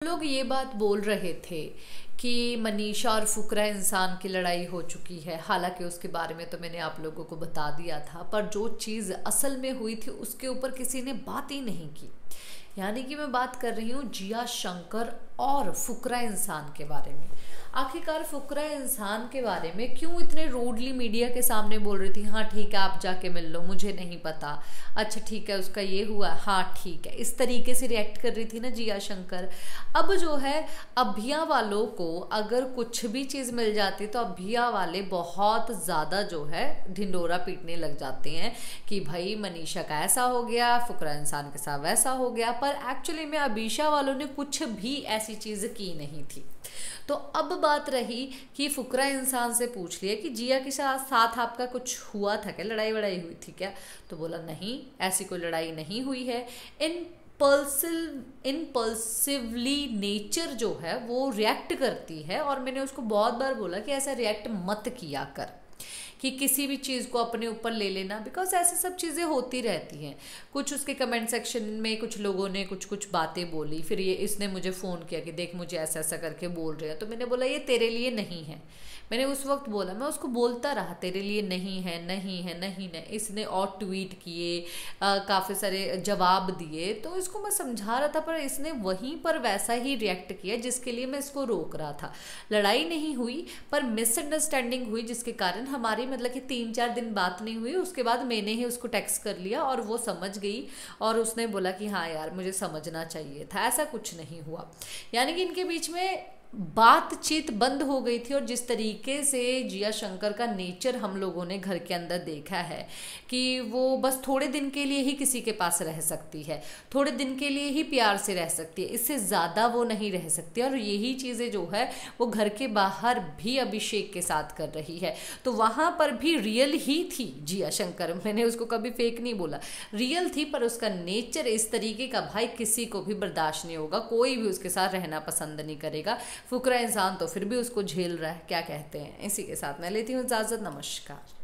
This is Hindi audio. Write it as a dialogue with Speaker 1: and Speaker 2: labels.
Speaker 1: लोग ये बात बोल रहे थे कि मनीषा और फुकरा इंसान की लड़ाई हो चुकी है। हालांकि उसके बारे में तो मैंने आप लोगों को बता दिया था, पर जो चीज़ असल में हुई थी उसके ऊपर किसी ने बात ही नहीं की। यानी कि मैं बात कर रही हूँ जिया शंकर और फुकरा इंसान के बारे में। आखिरकार फुकरा इंसान के बारे में क्यों इतने रूडली मीडिया के सामने बोल रही थी, हाँ ठीक है आप जाके मिल लो, मुझे नहीं पता, अच्छा ठीक है उसका ये हुआ, हाँ ठीक है, इस तरीके से रिएक्ट कर रही थी ना जिया शंकर। अब जो है अभिया वालों को अगर कुछ भी चीज़ मिल जाती तो अभिया वाले बहुत ज़्यादा जो है ढिंडोरा पीटने लग जाते हैं कि भाई मनीषा का ऐसा हो गया, फुकरा इंसान के साथ वैसा हो गया। पर एक्चुअली में अभिषा वालों ने कुछ भी ऐसी चीज़ की नहीं थी। तो अब बात रही कि फुकरा इंसान से पूछ लिया कि जिया के साथ आपका कुछ हुआ था क्या, लड़ाई वड़ाई हुई थी क्या? तो बोला नहीं, ऐसी कोई लड़ाई नहीं हुई है। इनपल्सिवली नेचर जो है वो रिएक्ट करती है, और मैंने उसको बहुत बार बोला कि ऐसा रिएक्ट मत किया कर कि किसी भी चीज़ को अपने ऊपर ले लेना, बिकॉज ऐसे सब चीज़ें होती रहती हैं। कुछ उसके कमेंट सेक्शन में कुछ लोगों ने कुछ कुछ बातें बोली, फिर ये इसने मुझे फ़ोन किया कि देख मुझे ऐसा ऐसा करके बोल रहे हैं। तो मैंने बोला ये तेरे लिए नहीं है। मैंने उस वक्त बोला, मैं उसको बोलता रहा तेरे लिए नहीं है नहीं है नहीं है। इसने और ट्वीट किए, काफ़ी सारे जवाब दिए, तो इसको मैं समझा रहा था, पर इसने वहीं पर वैसा ही रिएक्ट किया जिसके लिए मैं इसको रोक रहा था। लड़ाई नहीं हुई पर मिसअंडरस्टैंडिंग हुई, जिसके कारण हमारी मतलब कि 3-4 दिन बात नहीं हुई। उसके बाद मैंने ही उसको टेक्स्ट कर लिया और वो समझ गई, और उसने बोला कि हाँ यार मुझे समझना चाहिए था, ऐसा कुछ नहीं हुआ। यानी कि इनके बीच में बातचीत बंद हो गई थी। और जिस तरीके से जिया शंकर का नेचर हम लोगों ने घर के अंदर देखा है कि वो बस थोड़े दिन के लिए ही किसी के पास रह सकती है, थोड़े दिन के लिए ही प्यार से रह सकती है, इससे ज़्यादा वो नहीं रह सकती। और यही चीज़ें जो है वो घर के बाहर भी अभिषेक के साथ कर रही है। तो वहाँ पर भी रियल ही थी जिया शंकर, मैंने उसको कभी फेक नहीं बोला, रियल थी। पर उसका नेचर इस तरीके का भाई किसी को भी बर्दाश्त नहीं होगा, कोई भी उसके साथ रहना पसंद नहीं करेगा। फुकरा इंसान तो फिर भी उसको झेल रहा है, क्या कहते हैं। इसी के साथ मैं लेती हूँ इजाज़त, नमस्कार।